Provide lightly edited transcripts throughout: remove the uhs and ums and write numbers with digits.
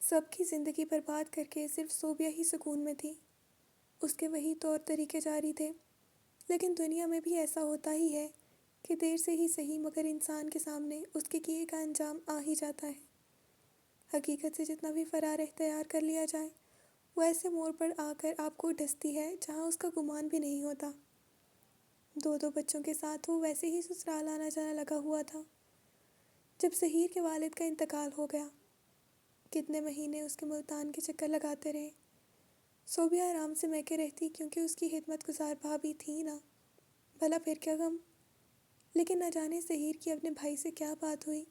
سب کی زندگی برباد کر کے صرف صوبیہ ہی سکون میں تھی۔ اس کے وہی طور طریقے جاری تھے۔ لیکن دنیا میں بھی ایسا ہوتا ہی ہے کہ دیر سے ہی صحیح مگر انسان کے سامنے اس کے کیے کا انجام آ ہی جاتا ہے۔ حقیقت سے جتنا بھی فرار اختیار کر لیا جائے، وہ ایسے موڑ پر آ کر آپ کو ڈستی ہے جہاں اس کا گمان بھی نہیں ہوتا۔ دو بچوں کے ساتھ وہ ویسے ہی سسرال آنا جانا لگا ہوا تھا جب ظہیر کے والد کا انتقال ہو گیا۔ کتنے مہینے اس کے ملتان کے چکر لگاتے رہے۔ صوبیہ آرام سے میکے رہتی کیونکہ اس کی خدمت گزار بھابھی تھی نا، بھلا پھر کیا غم۔ لیکن نہ جانے ظہیر کی اپنے بھائی سے کیا بات ہوئی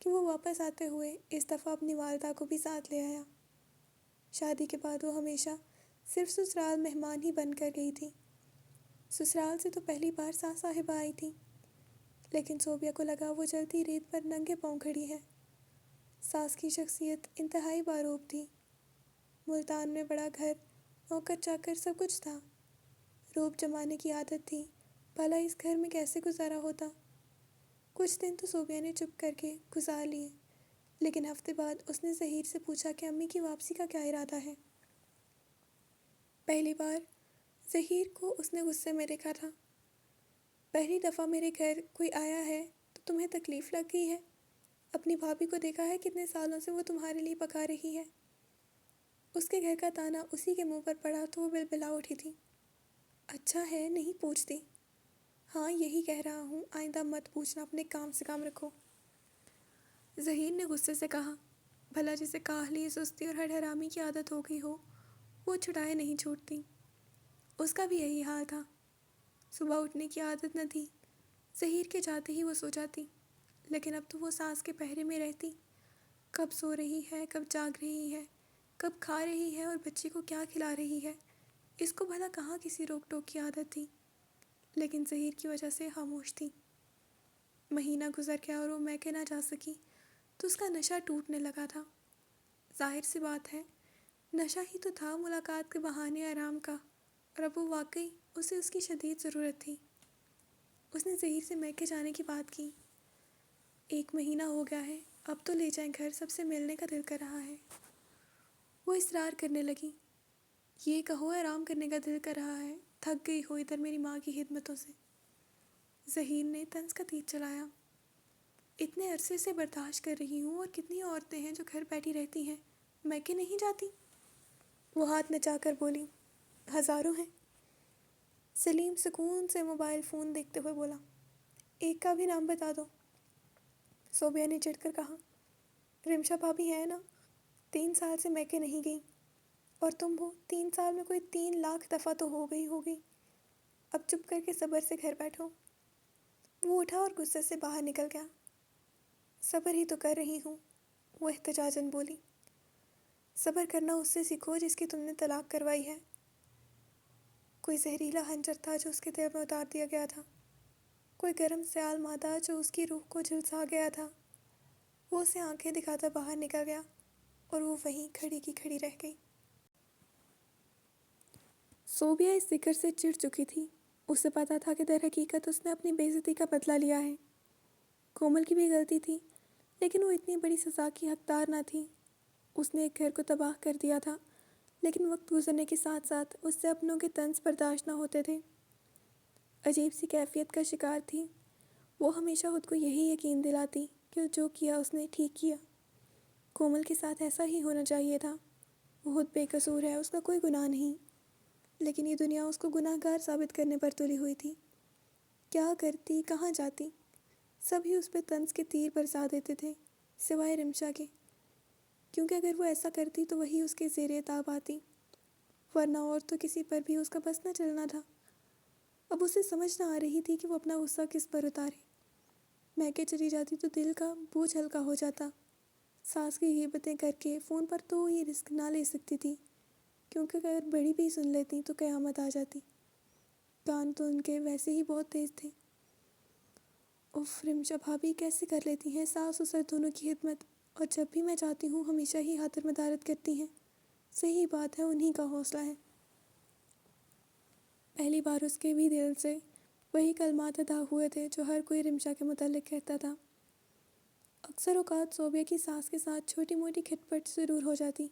کہ وہ واپس آتے ہوئے اس دفعہ اپنی والدہ کو بھی ساتھ لے آیا۔ شادی کے بعد وہ ہمیشہ صرف سسرال مہمان ہی بن کر گئی تھی۔ سسرال سے تو پہلی بار ساس صاحبہ آئی تھی، لیکن صوبیہ کو لگا وہ جلتی ریت پر ننگے پاؤں کھڑی ہے۔ ساس کی شخصیت انتہائی باروب تھی۔ ملتان میں بڑا گھر، نوکر چاکر سب کچھ تھا۔ روب جمانے کی عادت تھی، بھلا اس گھر میں کیسے گزارا ہوتا۔ کچھ دن تو صوبیہ نے چپ کر کے گزار لیے، لیکن ہفتے بعد اس نے ظہیر سے پوچھا کہ امی کی واپسی کا کیا ارادہ ہے۔ پہلی بار ظہیر کو اس نے غصے میں دیکھا تھا۔ پہلی دفعہ میرے گھر کوئی آیا ہے تو تمہیں تکلیف لگ گئی ہے؟ اپنی بھابھی کو دیکھا ہے کتنے سالوں سے وہ تمہارے لیے پکا رہی ہے۔ اس کے گھر کا تانا اسی کے منہ پر پڑا تو وہ بلبلا اٹھی تھی۔ اچھا ہے نہیں پوچھتی۔ ہاں یہی کہہ رہا ہوں، آئندہ مت پوچھنا، اپنے کام سے کام رکھو۔ ظہیر نے غصے سے کہا، بھلا جسے کاہلی، سستی اور ہر حرامی کی عادت ہو گئی ہو، وہ چھٹائے نہیں چھوٹتی۔ اس کا بھی یہی حال تھا۔ صبح اٹھنے کی عادت نہ تھی، ظہیر کے جاتے ہی وہ سو جاتی، لیکن اب تو وہ ساس کے پہرے میں رہتی۔ کب سو رہی ہے، کب جاگ رہی ہے، کب کھا رہی ہے اور بچے کو کیا کھلا رہی ہے، اس کو بھلا کہاں کسی روک ٹوک کی عادت تھی، لیکن ظہیر کی وجہ سے خاموش تھی۔ مہینہ گزر گیا اور وہ میکے نہ جا سکی تو اس کا نشہ ٹوٹنے لگا تھا۔ ظاہر سی بات ہے، نشہ ہی تو تھا ملاقات کے بہانے آرام کا، اور اب وہ واقعی اسے اس کی شدید ضرورت تھی۔ اس نے ظہیر سے میکے جانے کی بات کی۔ 1 مہینہ ہو گیا ہے، اب تو لے جائیں گھر، سب سے ملنے کا دل کر رہا ہے۔ وہ اصرار کرنے لگی، یہ کہو آرام کرنے کا دل کر رہا ہے، تھک گئی ہو ادھر میری ماں کی خدمتوں سے۔ ظہیر نے طنز کا تیر چلایا، اتنے عرصے سے برداشت کر رہی ہوں، اور کتنی عورتیں ہیں جو گھر بیٹھی رہتی ہیں، میکے نہیں جاتی۔ وہ ہاتھ نچا کر بولی، ہزاروں ہیں۔ سلیم سکون سے موبائل فون دیکھتے ہوئے بولا، ایک کا بھی نام بتا دو۔ صوبیہ نے چڑھ کر کہا، رمشا بھابھی ہے نا، 3 سال سے میکے نہیں گئی، اور تم ہو 3 سال میں کوئی 3 لاکھ دفعہ تو ہو گئی۔ اب چپ کر کے صبر سے گھر بیٹھو۔ وہ اٹھا اور غصے سے باہر نکل گیا۔ صبر ہی تو کر رہی ہوں، وہ احتجاجاً بولی۔ صبر کرنا اس سے سیکھو جس کی تم نے طلاق کروائی ہے۔ کوئی زہریلا خنجر تھا جو اس کے دل میں اتار دیا گیا تھا، کوئی گرم سیال مادہ جو اس کی روح کو جھلسا گیا تھا۔ وہ اسے آنکھیں دکھاتا باہر نکل گیا، اور وہ وہیں کھڑی کی کھڑی رہ گئی۔ صوبیہ اس ذکر سے چڑ چکی تھی۔ اسے پتا تھا کہ در حقیقت اس نے اپنی بے عزتی کا بدلہ لیا ہے۔ کومل کی بھی غلطی تھی، لیکن وہ اتنی بڑی سزا کی حقدار نہ تھی۔ اس نے ایک گھر کو تباہ کر دیا تھا، لیکن وقت گزرنے کے ساتھ ساتھ اس سے اپنوں کے طنز برداشت نہ ہوتے تھے۔ عجیب سی کیفیت کا شکار تھی۔ وہ ہمیشہ خود کو یہی یقین دلاتی کہ جو کیا اس نے ٹھیک کیا۔ کومل کے ساتھ ایسا ہی ہونا چاہیے تھا۔ وہ خود بے قصور ہے، اس کا کوئی گناہ نہیں، لیکن یہ دنیا اس کو گناہ گار ثابت کرنے پر تلی ہوئی تھی۔ کیا کرتی، کہاں جاتی، سبھی اس پہ طنز کے تیر برسا دیتے تھے، سوائے رمشا کے، کیونکہ اگر وہ ایسا کرتی تو وہی اس کے زیر تاب آتی، ورنہ اور تو کسی پر بھی اس کا بس نہ چلنا تھا۔ اب اسے سمجھ نہ آ رہی تھی کہ وہ اپنا غصہ کس پر اتارے۔ میکے چلی جاتی تو دل کا بوجھ ہلکا ہو جاتا۔ ساس کی غیبتیں کر کے فون پر تو یہ رسک نہ لے سکتی تھی، کیونکہ اگر بڑی بھی سن لیتی تو قیامت آ جاتی۔ کان تو ان کے ویسے ہی بہت تیز تھے۔ اف، رمشا بھابھی کیسے کر لیتی ہیں ساس سسر دونوں کی خدمت، اور جب بھی میں جاتی ہوں ہمیشہ ہی خاطر مدارت کرتی ہیں۔ صحیح بات ہے، انہی کا حوصلہ ہے۔ پہلی بار اس کے بھی دل سے وہی کلمات ادا ہوئے تھے جو ہر کوئی رمشا کے متعلق کہتا تھا۔ اکثر اوقات صوبیہ کی ساس کے ساتھ چھوٹی موٹی کھٹ پٹ ضرور ہو جاتی،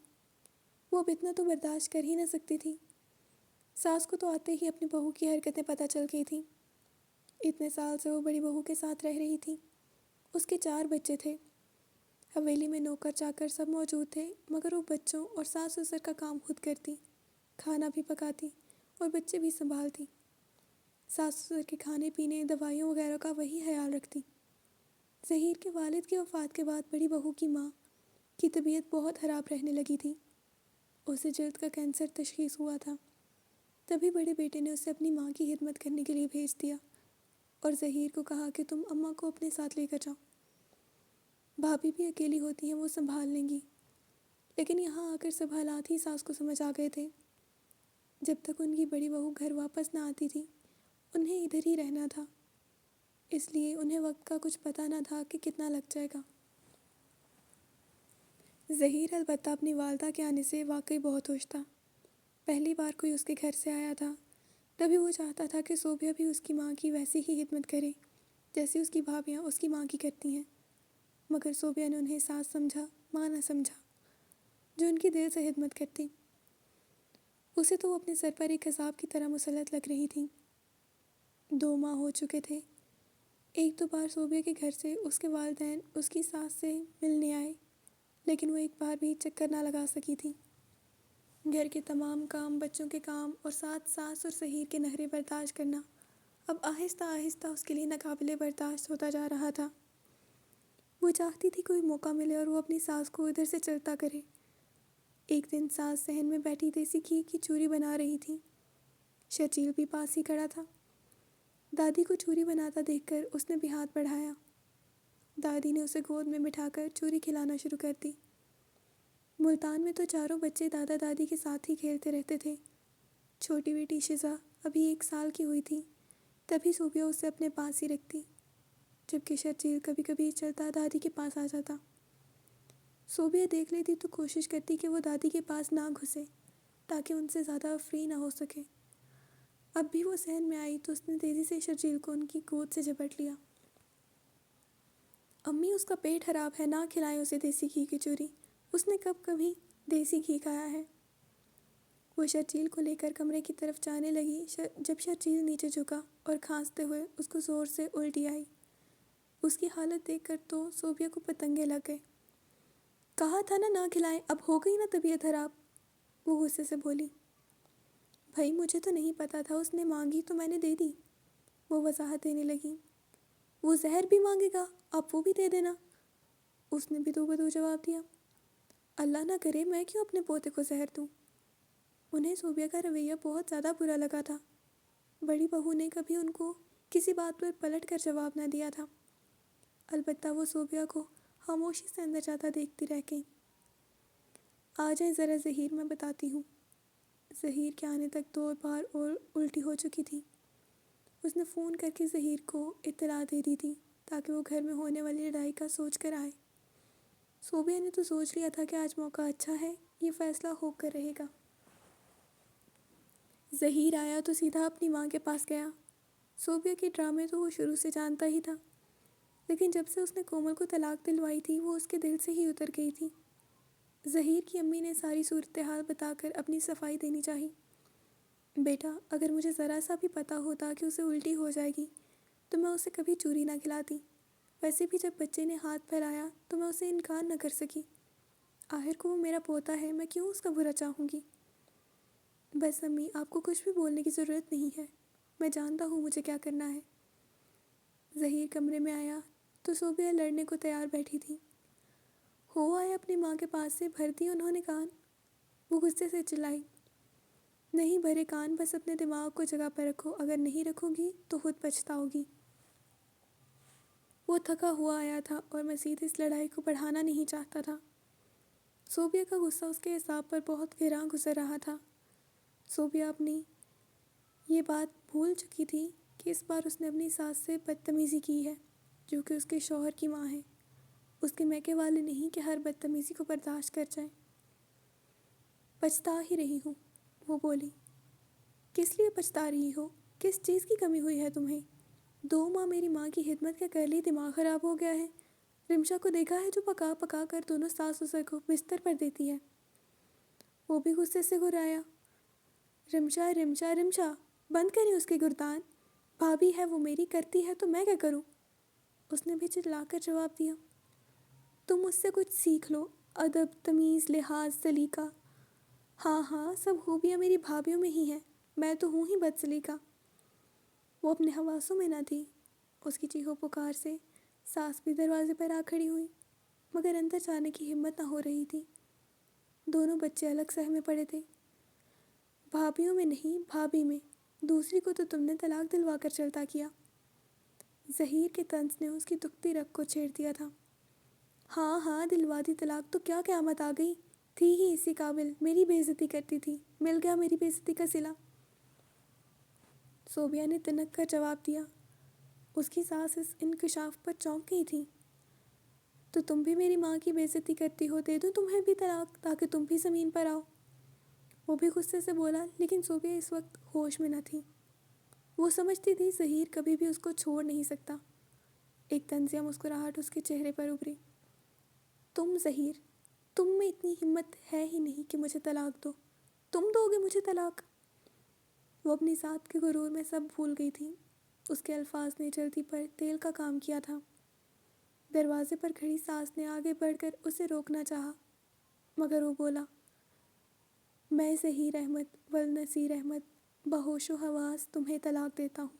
وہ اب اتنا تو برداشت کر ہی نہ سکتی تھی۔ ساس کو تو آتے ہی اپنی بہو کی حرکتیں پتہ چل گئی تھیں۔ اتنے سال سے وہ بڑی بہو کے ساتھ رہ رہی تھی، اس کے 4 بچے تھے۔ حویلی میں نوکر چاکر سب موجود تھے، مگر وہ بچوں اور ساس سسر کا کام خود کرتی، کھانا بھی پکاتی اور بچے بھی سنبھالتی۔ ساس سسر کے کھانے پینے، دوائیوں وغیرہ کا وہی خیال رکھتی۔ ظہیر کے والد کی وفات کے بعد بڑی بہو کی ماں کی طبیعت بہت خراب رہنے لگی تھی۔ اسے جلد کا کینسر تشخیص ہوا تھا۔ تبھی بڑے بیٹے نے اسے اپنی ماں کی خدمت کرنے کے لیے بھیج دیا اور ظہیر کو کہا کہ تم اماں کو اپنے ساتھ لے کر جاؤ، بھابھی بھی اکیلی ہوتی ہیں، وہ سنبھال لیں گی۔ لیکن یہاں آ کر سب حالات ہی ساس کو سمجھ آ گئے تھے۔ جب تک ان کی بڑی بہو گھر واپس نہ آتی تھی، انہیں ادھر ہی رہنا تھا، اس لیے انہیں وقت کا کچھ پتہ نہ تھا کہ کتنا لگ جائے گا۔ ظہیر البتہ اپنی والدہ کے آنے سے واقعی بہت خوش تھا۔ پہلی بار کوئی اس کے گھر سے آیا تھا، تبھی وہ چاہتا تھا کہ صوبیہ بھی اس کی ماں کی ویسی ہی خدمت کرے جیسے اس کی بھابیاں اس کی ماں کی کرتی ہیں۔ مگر صوبیہ نے انہیں ساس سمجھا، ماں نہ سمجھا، جو ان کی دل سے خدمت کرتی۔ اسے تو وہ اپنے سر پر ایک عذاب کی طرح مسلط لگ رہی تھی۔ 2 ماہ ہو چکے تھے۔ 1-2 بار صوبیہ کے گھر سے اس کے والدین اس کی ساس سے ملنے آئے، لیکن وہ ایک بار بھی چکر نہ لگا سکی تھی۔ گھر کے تمام کام، بچوں کے کام اور ساتھ ساس اور ظہیر کے نخرے برداشت کرنا اب آہستہ آہستہ اس کے لیے ناقابل برداشت ہوتا جا رہا تھا۔ وہ چاہتی تھی کوئی موقع ملے اور وہ اپنی ساس کو ادھر سے چلتا کرے۔ ایک دن ساس صحن میں بیٹھی دیسی گھی کی چوری بنا رہی تھی۔ شرجیل بھی پاس ہی کھڑا تھا۔ دادی کو چوری بناتا دیکھ کر اس نے بھی ہاتھ بڑھایا۔ دادی نے اسے گود میں بٹھا کر چوری کھلانا شروع کر دی۔ ملتان میں تو چاروں بچے دادا دادی کے ساتھ ہی کھیلتے رہتے تھے۔ چھوٹی بیٹی شزا ابھی 1 سال کی ہوئی تھی، تبھی صوبیہ اسے اپنے پاس ہی رکھتی، جبکہ شرجیل کبھی کبھی چلتا دادی کے پاس آ جاتا۔ صوبیہ دیکھ لیتی تو کوشش کرتی کہ وہ دادی کے پاس نہ گھسے تاکہ ان سے زیادہ فری نہ ہو سکے۔ اب بھی وہ صحن میں آئی تو اس نے تیزی سے شرجیل کو ان کی گود سے جھپٹ لیا۔ امی، اس کا پیٹ خراب ہے، نہ کھلائیں اسے دیسی گھی کی چوری، اس نے کب کبھی دیسی گھی کھایا ہے۔ وہ شرجیل کو لے کر کمرے کی طرف جانے لگی، جب شرجیل نیچے جھکا اور کھانستے ہوئے اس کو زور سے الٹی آئی۔ اس کی حالت دیکھ کر تو صوبیہ کو پتنگے لگ گئے۔ کہا تھا نہ کھلائیں، اب ہو گئی نا طبیعت خراب، وہ غصے سے بولی۔ بھائی مجھے تو نہیں پتا تھا، اس نے مانگی تو میں نے دے دی، وہ وضاحت دینے لگی۔ وہ زہر بھی مانگے گا، اب وہ بھی دے دینا، اس نے بھی دو بدو جواب دیا۔ اللہ نہ کرے میں کیوں اپنے پوتے کو زہر دوں۔ انہیں صوبیہ کا رویہ بہت زیادہ برا لگا تھا۔ بڑی بہو نے کبھی ان کو کسی بات پر پلٹ کر جواب نہ دیا تھا، البتہ وہ صوبیہ کو خاموشی سے اندر جاتا دیکھتی رہ گئی۔ آ جائیں ذرا ظہیر، میں بتاتی ہوں۔ ظہیر کے آنے تک 2 بار اور الٹی ہو چکی تھی۔ اس نے فون کر کے ظہیر کو اطلاع دے دی تھی تاکہ وہ گھر میں ہونے والی لڑائی کا سوچ کر آئے۔ صوبیہ نے تو سوچ لیا تھا کہ آج موقع اچھا ہے، یہ فیصلہ ہو کر رہے گا۔ ظہیر آیا تو سیدھا اپنی ماں کے پاس گیا۔ صوبیہ کے ڈرامے تو وہ شروع سے جانتا ہی تھا، لیکن جب سے اس نے کومل کو طلاق دلوائی تھی وہ اس کے دل سے ہی اتر گئی تھی۔ ظہیر کی امی نے ساری صورتحال بتا کر اپنی صفائی دینی چاہی۔ بیٹا، اگر مجھے ذرا سا بھی پتہ ہوتا کہ اسے الٹی ہو جائے گی تو میں اسے کبھی چوری نہ کھلاتی، ویسے بھی جب بچے نے ہاتھ پھیلایا تو میں اسے انکار نہ کر سکی۔ آخر کو وہ میرا پوتا ہے، میں کیوں اس کا برا چاہوں گی۔ بس امی، آپ کو کچھ بھی بولنے کی ضرورت نہیں ہے، میں جانتا ہوں مجھے کیا کرنا ہے۔ ظہیر کمرے میں آیا تو صوبیہ لڑنے کو تیار بیٹھی تھی۔ ہو آئے اپنی ماں کے پاس سے، بھر دی انہوں نے کان، وہ غصے سے چلائی۔ نہیں بھرے کان، بس اپنے دماغ کو جگہ پر رکھو، اگر نہیں رکھو گی تو خود پچھتاؤ گی۔ وہ تھکا ہوا آیا تھا اور مزید اس لڑائی کو بڑھانا نہیں چاہتا تھا۔ صوبیہ کا غصہ اس کے اعصاب پر بہت گراں گزر رہا تھا۔ صوبیہ اپنی یہ بات بھول چکی تھی کہ اس بار اس نے اپنی ساس سے بدتمیزی کی ہے، جو کہ اس کے شوہر کی ماں ہے، اس کے میکے والے نہیں کہ ہر بدتمیزی کو برداشت کر جائیں۔ پچھتا ہی رہی ہوں، وہ بولی۔ کس لیے پچھتا رہی ہو؟ کس چیز کی کمی ہوئی ہے تمہیں؟ 2 ماہ میری ماں کی خدمت کا کر لی، دماغ خراب ہو گیا ہے؟ رمشا کو دیکھا ہے جو پکا پکا کر دونوں ساس سسر کو بستر پر دیتی ہے۔ وہ بھی غصے سے گھرایا، رمشا رمشا رمشا، بند کریں اس کے گردان، بھابھی ہے وہ میری، کرتی ہے تو میں کیا کروں؟ اس نے بھی چلا کر جواب دیا، تم مجھ سے کچھ سیکھ لو، ادب، تمیز، لحاظ، سلیقہ۔ ہاں ہاں، سب خوبیاں میری بھابھیوں میں ہی ہیں، میں تو ہوں ہی بد سلیقہ۔ وہ اپنے حواسوں میں نہ تھی۔ اس کی چیخو پکار سے ساس بھی دروازے پر آ کھڑی ہوئی، مگر اندر جانے کی ہمت نہ ہو رہی تھی۔ دونوں بچے الگ سہمے پڑے تھے، بھابھیوں میں نہیں، بھابھی میں، دوسری کو تو تم نے طلاق دلوا کر چلتا کیا۔ ظہیر کے طنز نے اس کی دکھتی رگ کو چھیڑ دیا تھا۔ ہاں ہاں، دلوا دی طلاق تو کیا قیامت آ گئی، تھی ہی اسی قابل، میری بے عزتی کرتی تھی، مل گیا میری بے عزتی کا صلہ۔ صوبیہ نے تنک کر جواب دیا۔ اس کی ساس اس انکشاف پر چونک گئی تھی۔ تو تم بھی میری ماں کی بے عزتی کرتی ہو، دے دوں تمہیں بھی طلاق تاکہ تم بھی زمین پر آؤ۔ وہ بھی غصے سے بولا، لیکن صوبیہ اس وقت ہوش میں نہ تھی۔ وہ سمجھتی تھی ظہیر کبھی بھی اس کو چھوڑ نہیں سکتا۔ ایک طنزیہ مسکراہٹ اس کے چہرے پر ابھری۔ تم ظہیر، تم میں اتنی ہمت ہے ہی نہیں کہ مجھے طلاق دو، تم دو گے مجھے طلاق؟ وہ اپنی ذات کے غرور میں سب بھول گئی تھی۔ اس کے الفاظ نے جلدی پر تیل کا کام کیا تھا۔ دروازے پر کھڑی ساس نے آگے بڑھ کر اسے روکنا چاہا، مگر وہ بولا، میں ظہیر احمد والنصیر احمد بہوش و حواس تمہیں طلاق دیتا ہوں۔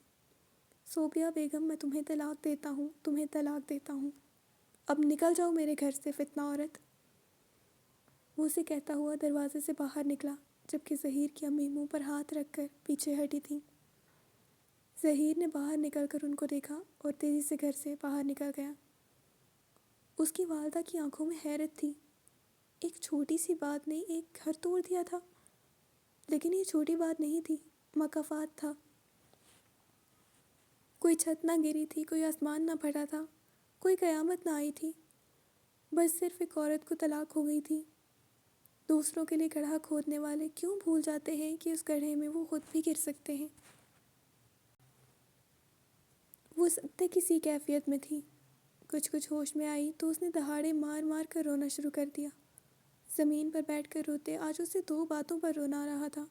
صوبیہ بیگم، میں تمہیں طلاق دیتا ہوں، تمہیں طلاق دیتا ہوں، اب نکل جاؤ میرے گھر سے فتنہ عورت۔ وہ اسے کہتا ہوا دروازے سے باہر نکلا، جبکہ ظہیر کی امی منہ پر ہاتھ رکھ کر پیچھے ہٹی تھیں۔ ظہیر نے باہر نکل کر ان کو دیکھا اور تیزی سے گھر سے باہر نکل گیا۔ اس کی والدہ کی آنکھوں میں حیرت تھی۔ ایک چھوٹی سی بات نے ایک گھر توڑ دیا تھا، لیکن یہ چھوٹی بات نہیں تھی، مکافات تھا۔ کوئی چھت نہ گری تھی، کوئی آسمان نہ پھٹا تھا، کوئی قیامت نہ آئی تھی، بس صرف ایک عورت کو طلاق ہو گئی تھی۔ دوسروں کے لیے گڑھا کھودنے والے کیوں بھول جاتے ہیں کہ اس گڑھے میں وہ خود بھی گر سکتے ہیں؟ وہ سکتے کسی کیفیت میں تھی۔ کچھ ہوش میں آئی تو اس نے دہاڑے مار مار کر رونا شروع کر دیا۔ زمین پر بیٹھ کر روتے آج اسے دو باتوں پر رونا آ رہا تھا،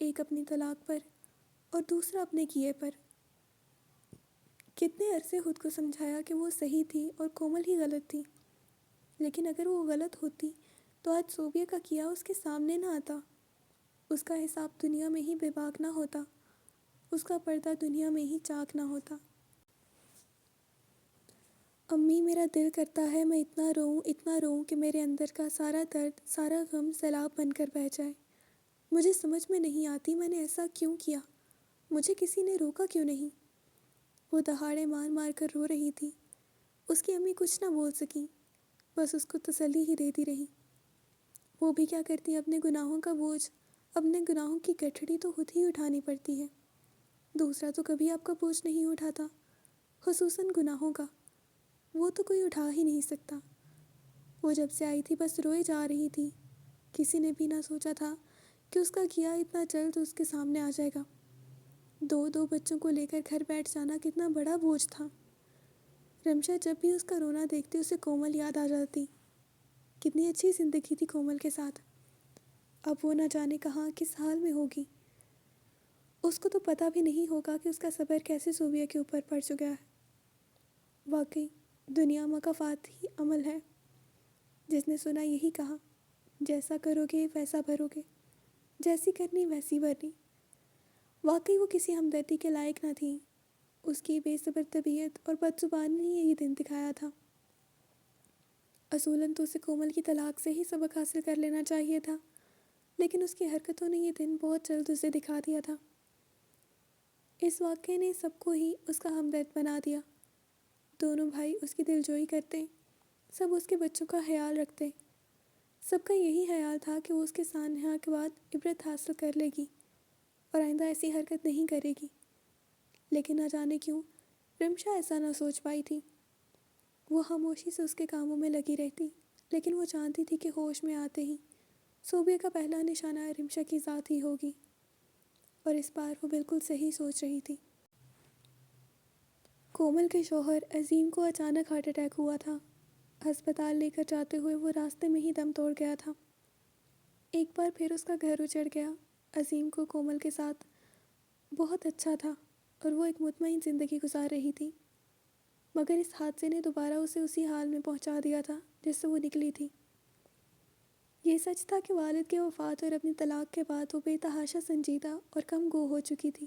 ایک اپنی طلاق پر اور دوسرا اپنے کیے پر۔ کتنے عرصے خود کو سمجھایا کہ وہ صحیح تھی اور کومل ہی غلط تھی، لیکن اگر وہ غلط ہوتی تو آج صوبیہ کا کیا اس کے سامنے نہ آتا، اس کا حساب دنیا میں ہی بے باک نہ ہوتا، اس کا پردہ دنیا میں ہی چاک نہ ہوتا۔ امی، میرا دل کرتا ہے میں اتنا روؤں کہ میرے اندر کا سارا درد، سارا غم سیلاب بن کر بہہ جائے۔ مجھے سمجھ میں نہیں آتی میں نے ایسا کیوں کیا، مجھے کسی نے روکا کیوں نہیں؟ وہ دہاڑے مار مار کر رو رہی تھی۔ اس کی امی کچھ نہ بول سکیں، بس اس کو تسلی ہی دیتی رہی۔ وہ بھی کیا کرتی، اپنے گناہوں کا بوجھ، اپنے گناہوں کی گٹھڑی تو خود ہی اٹھانی پڑتی ہے، دوسرا تو کبھی آپ کا بوجھ نہیں اٹھاتا، خصوصاً گناہوں کا، وہ تو کوئی اٹھا ہی نہیں سکتا۔ وہ جب سے آئی تھی بس روئے جا رہی تھی، کسی نے بھی نہ سوچا تھا کہ اس کا کیا اتنا جلد اس کے سامنے آ جائے گا۔ دو بچوں کو لے کر گھر بیٹھ جانا کتنا بڑا بوجھ تھا۔ رمشا جب بھی اس کا رونا دیکھتی اسے کومل یاد آ جاتی، کتنی اچھی زندگی تھی کومل کے ساتھ۔ اب وہ نہ جانے کہاں کس حال میں ہوگی، اس کو تو پتہ بھی نہیں ہوگا کہ اس کا صبر کیسے صوبیہ کے اوپر پڑ چکا ہے۔ واقعی دنیا مکافات ہی عمل ہے، جس نے سنا یہی کہا، جیسا کرو گے ویسا بھرو گے، جیسی کرنی ویسی بھرنی۔ واقعی وہ کسی ہمدردی کے لائق نہ تھی، اس کی بے صبر طبیعت اور بد زبانی نے یہی دن دکھایا تھا۔ اصولاً تو اسے کومل کی طلاق سے ہی سبق حاصل کر لینا چاہیے تھا، لیکن اس کی حرکتوں نے یہ دن بہت جلد اسے دکھا دیا تھا۔ اس واقعے نے سب کو ہی اس کا ہمدرد بنا دیا۔ دونوں بھائی اس کی دلجوئی کرتے، سب اس کے بچوں کا خیال رکھتے، سب کا یہی خیال تھا کہ وہ اس کے سانحہ کے بعد عبرت حاصل کر لے گی اور آئندہ ایسی حرکت نہیں کرے گی، لیکن نہ جانے کیوں رمشا ایسا نہ سوچ پائی تھی۔ وہ خاموشی سے اس کے کاموں میں لگی رہتی، لیکن وہ جانتی تھی کہ ہوش میں آتے ہی صوبیہ کا پہلا نشانہ رمشا کی ذات ہی ہوگی، اور اس بار وہ بالکل صحیح سوچ رہی تھی۔ کومل کے شوہر عظیم کو اچانک ہارٹ اٹیک ہوا تھا۔ ہسپتال لے کر جاتے ہوئے وہ راستے میں ہی دم توڑ گیا تھا۔ ایک بار پھر اس کا گھر اجڑ گیا۔ عظیم کو کومل کے ساتھ بہت اچھا تھا اور وہ ایک مطمئن زندگی گزار رہی تھی، مگر اس حادثے نے دوبارہ اسے اسی حال میں پہنچا دیا تھا جس سے وہ نکلی تھی۔ یہ سچ تھا کہ والد کے وفات اور اپنی طلاق کے بعد وہ بے تحاشا سنجیدہ اور کم گو ہو چکی تھی۔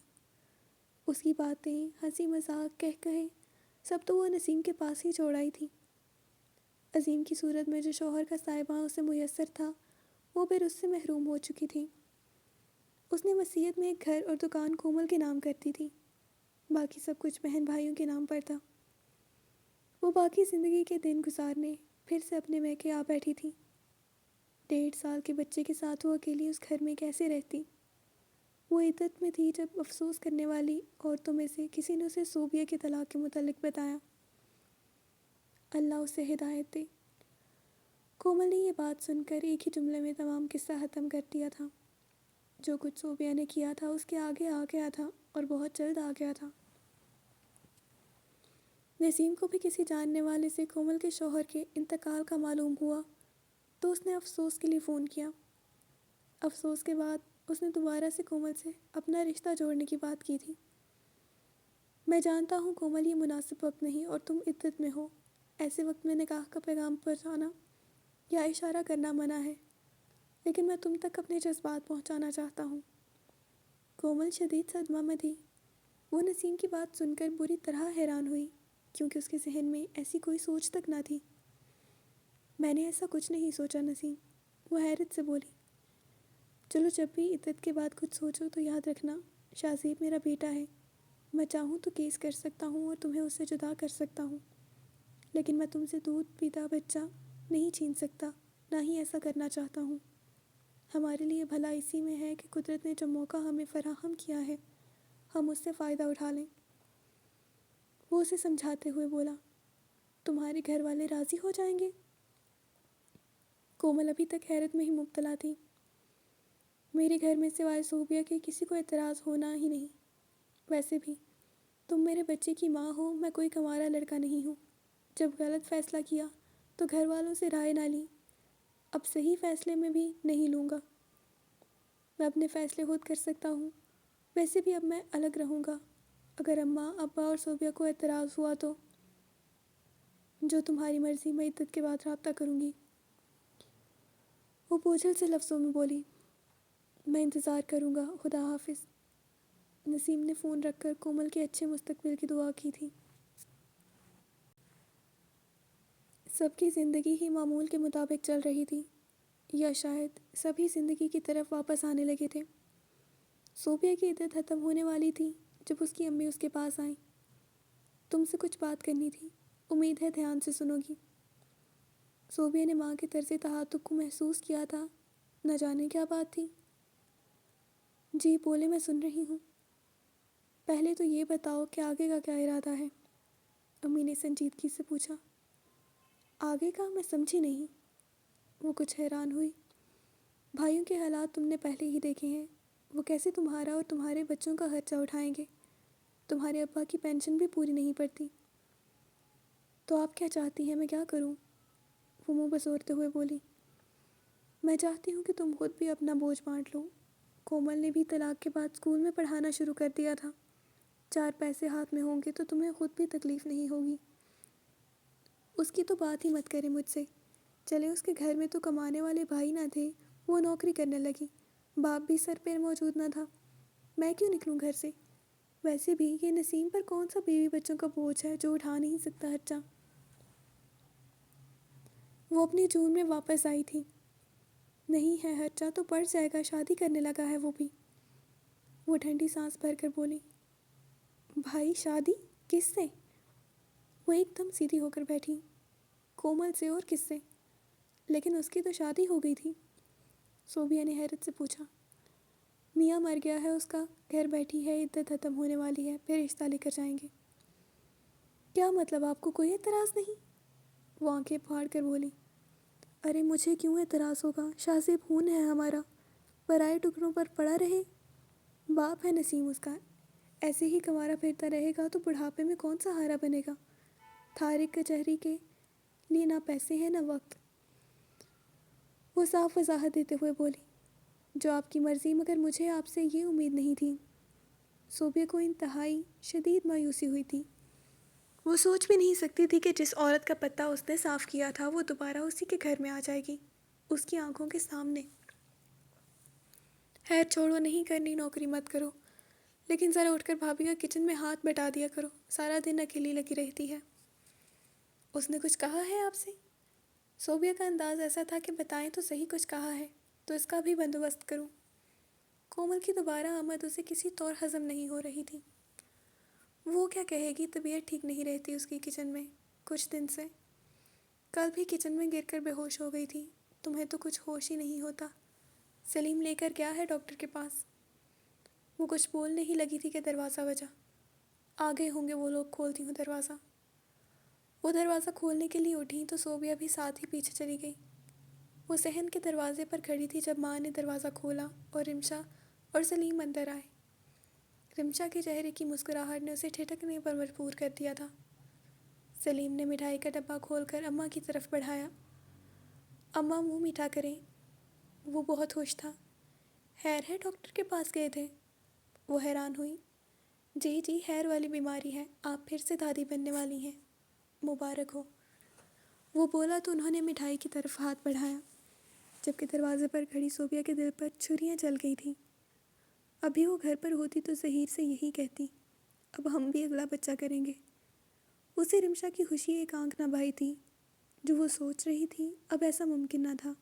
اس کی باتیں، ہنسی مذاق، کہے سب تو وہ نسیم کے پاس ہی چھوڑ آئی تھی۔ عظیم کی صورت میں جو شوہر کا سائباں اسے میسر تھا، وہ پھر اس سے محروم ہو چکی تھی۔ اس نے وصیت میں ایک گھر اور دکان کومل کے نام کرتی تھی، باقی سب کچھ بہن بھائیوں کے نام پر تھا۔ وہ باقی زندگی کے دن گزارنے پھر سے اپنے میکے آ بیٹھی تھی۔ 1.5 سال کے بچے کے ساتھ وہ اکیلی اس گھر میں کیسے رہتی؟ وہ عدت میں تھی جب افسوس کرنے والی عورتوں میں سے کسی نے اسے صوبیہ کے طلاق کے متعلق بتایا۔ اللہ اسے ہدایت دے۔ کومل نے یہ بات سن کر ایک ہی جملے میں تمام قصہ ختم کر دیا تھا۔ جو کچھ صوبیہ نے کیا تھا اس کے آگے آ گیا تھا اور بہت جلد آ گیا تھا۔ نسیم کو بھی کسی جاننے والے سے کومل کے شوہر کے انتقال کا معلوم ہوا تو اس نے افسوس کے لیے فون کیا۔ افسوس کے بعد اس نے دوبارہ سے کومل سے اپنا رشتہ جوڑنے کی بات کی تھی۔ میں جانتا ہوں کومل، یہ مناسب وقت نہیں اور تم عدت میں ہو۔ ایسے وقت میں نکاح کا پیغام پہنچانا یا اشارہ کرنا منع ہے، لیکن میں تم تک اپنے جذبات پہنچانا چاہتا ہوں۔ کومل شدید صدمہ میں تھی۔ وہ نسیم کی بات سن کر بری طرح حیران ہوئی، کیونکہ اس کے ذہن میں ایسی کوئی سوچ تک نہ تھی۔ میں نے ایسا کچھ نہیں سوچا نسیم، وہ حیرت سے بولی۔ چلو، جب بھی عدت کے بعد کچھ سوچو تو یاد رکھنا شاذیب میرا بیٹا ہے۔ میں چاہوں تو کیس کر سکتا ہوں اور تمہیں اس سے جدا کر سکتا ہوں، لیکن میں تم سے دودھ پیتا بچہ نہیں چھین سکتا، نہ ہی ایسا کرنا چاہتا ہوں۔ ہمارے لیے بھلا اسی میں ہے کہ قدرت نے جو موقع ہمیں فراہم کیا ہے ہم اس سے فائدہ اٹھا لیں۔ وہ اسے سمجھاتے ہوئے بولا، تمہارے گھر والے راضی ہو جائیں گے؟ کومل ابھی تک حیرت میں ہی مبتلا تھی۔ میرے گھر میں سوائے صوبیہ کے کسی کو اعتراض ہونا ہی نہیں۔ ویسے بھی تم میرے بچے کی ماں ہو، میں کوئی کنوارا لڑکا نہیں ہوں۔ جب غلط فیصلہ کیا تو گھر والوں سے رائے نہ لی، اب صحیح فیصلے میں بھی نہیں لوں گا۔ میں اپنے فیصلے خود کر سکتا ہوں۔ ویسے بھی اب میں الگ رہوں گا۔ اگر اماں، ابا اور صوبیہ کو اعتراض ہوا تو جو تمہاری مرضی، میں عدت کے بعد رابطہ کروں گی۔ وہ بوجھل سے لفظوں میں بولی، میں انتظار کروں گا، خدا حافظ۔ نسیم نے فون رکھ کر کومل کے اچھے مستقبل کی دعا کی تھی۔ سب کی زندگی ہی معمول کے مطابق چل رہی تھی، یا شاید سبھی زندگی کی طرف واپس آنے لگے تھے۔ صوبیہ کی عدت ختم ہونے والی تھی جب اس کی امی اس کے پاس آئیں۔ تم سے کچھ بات کرنی تھی، امید ہے دھیان سے سنو گی۔ صوبیہ نے ماں کے طرز تہاتک کو محسوس کیا تھا، نہ جانے کیا بات تھی۔ جی بولے، میں سن رہی ہوں۔ پہلے تو یہ بتاؤ کہ آگے کا کیا ارادہ ہے؟ امی نے سنجیدگی سے پوچھا۔ آگے کا؟ میں سمجھی نہیں۔ وہ کچھ حیران ہوئی۔ بھائیوں کے حالات تم نے پہلے ہی دیکھے ہیں، وہ کیسے تمہارا اور تمہارے بچوں کا خرچہ اٹھائیں گے۔ تمہارے ابا کی پینشن بھی پوری نہیں پڑتی۔ تو آپ کیا چاہتی ہیں میں کیا کروں؟ وہ منہ بسورتے ہوئے بولی، میں چاہتی ہوں کہ تم خود بھی اپنا بوجھ بانٹ لو۔ کومل نے بھی طلاق کے بعد اسکول میں پڑھانا شروع کر دیا تھا۔ 4 پیسے ہاتھ میں ہوں گے تو تمہیں خود بھی تکلیف نہیں ہوگی۔ اس کی تو بات ہی مت کرے مجھ سے۔ چلے اس کے گھر میں تو کمانے والے بھائی نہ تھے، وہ نوکری کرنے لگی، باپ بھی سر پہ موجود نہ تھا، میں کیوں نکلوں گھر سے؟ ویسے بھی یہ نسیم پر کون سا بیوی بچوں کا بوجھ ہے جو اٹھا نہیں سکتا خرچہ۔ وہ اپنی جون میں واپس آئی تھی۔ نہیں ہے خرچہ تو پڑ جائے گا، شادی کرنے لگا ہے وہ بھی۔ وہ ٹھنڈی سانس بھر کر بولی، بھائی شادی؟ کس سے؟ وہ ایک دم سیدھی ہو کر بیٹھی، کومل سے اور کس سے؟ لیکن اس کی تو شادی ہو گئی تھی۔ صوبیہ نے حیرت سے پوچھا۔ میاں مر گیا ہے اس کا، گھر بیٹھی ہے، عدت ختم ہونے والی ہے، پھر رشتہ لے کر جائیں گے۔ کیا مطلب؟ آپ کو کوئی اعتراض نہیں؟ وہ آنکھیں پھاڑ کر بولی، ارے مجھے کیوں اعتراض ہوگا؟ شاذیب خون ہے ہمارا، پرائے ٹکڑوں پر پڑا رہے؟ باپ ہے نسیم اس کا، ایسے ہی کنوارا پھرتا رہے گا تو بڑھاپے میں کون سہارا بنے گا؟ طارق کچہری کے لیے نہ پیسے ہیں نہ وقت۔ وہ صاف وضاحت دیتے ہوئے بولی، جو آپ کی مرضی، مگر مجھے آپ سے یہ امید نہیں تھی۔ صوبیہ کو انتہائی شدید مایوسی ہوئی تھی۔ وہ سوچ بھی نہیں سکتی تھی کہ جس عورت کا پتہ اس نے صاف کیا تھا وہ دوبارہ اسی کے گھر میں آ جائے گی، اس کی آنکھوں کے سامنے۔ خیر چھوڑو، نہیں کرنی نوکری مت کرو، لیکن ذرا اٹھ کر بھابھی کا کچن میں ہاتھ بٹا دیا کرو، سارا دن اکیلی لگی رہتی ہے۔ اس نے کچھ کہا ہے آپ سے؟ صوبیہ کا انداز ایسا تھا کہ بتائیں تو صحیح کچھ کہا ہے تو اس کا بھی بندوبست کروں۔ کومل کی دوبارہ آمد اسے کسی طور ہضم نہیں ہو رہی تھی۔ وہ کیا کہے گی؟ طبیعت ٹھیک نہیں رہتی اس کی کچن میں کچھ دن سے۔ کل بھی کچن میں گر کر بے ہوش ہو گئی تھی۔ تمہیں تو کچھ ہوش ہی نہیں ہوتا۔ سلیم لے کر گیا ہے ڈاکٹر کے پاس۔ وہ کچھ بولنے ہی لگی تھی کہ دروازہ بجا۔ آ گئے ہوں گے وہ لوگ، کھولتی ہوں دروازہ۔ وہ دروازہ کھولنے کے لیے اٹھی تو صوبیہ بھی ساتھ ہی پیچھے چلی گئی۔ وہ صحن کے دروازے پر کھڑی تھی جب ماں نے دروازہ کھولا اور رمشا اور سلیم اندر آئے۔ رمشا کے چہرے کی مسکراہٹ نے اسے ٹھٹکنے پر مجبور کر دیا تھا۔ سلیم نے مٹھائی کا ڈبہ کھول کر اماں کی طرف بڑھایا۔ اماں منہ میٹھا کریں۔ وہ بہت خوش تھا۔ خیر ہے، ڈاکٹر کے پاس گئے تھے؟ وہ حیران ہوئی۔ جی جی، خیر والی بیماری ہے، آپ پھر سے دادی بننے والی ہیں، مبارک ہو۔ وہ بولا تو انہوں نے مٹھائی کی طرف ہاتھ بڑھایا، جبکہ دروازے پر کھڑی صوبیہ کے دل پر چھریاں چل گئی تھیں۔ ابھی وہ گھر پر ہوتی تو ظہیر سے یہی کہتی، اب ہم بھی اگلا بچہ کریں گے۔ اسے رمشا کی خوشی ایک آنکھ نہ بھائی تھی۔ جو وہ سوچ رہی تھی اب ایسا ممکن نہ تھا۔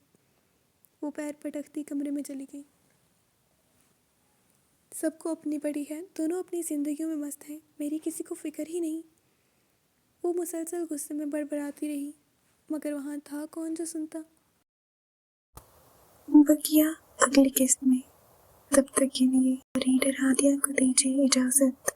وہ پیر پٹکتی کمرے میں چلی گئی۔ سب کو اپنی پڑی ہے، دونوں اپنی زندگیوں میں مست ہیں، میری کسی کو فکر ہی نہیں۔ وہ مسلسل غصے میں بڑبڑاتی رہی، مگر وہاں تھا کون جو سنتا؟ بقیہ اگلی قسط میں۔ تب تک کے لیے ریڈر ہادیہ کو دیجیے اجازت۔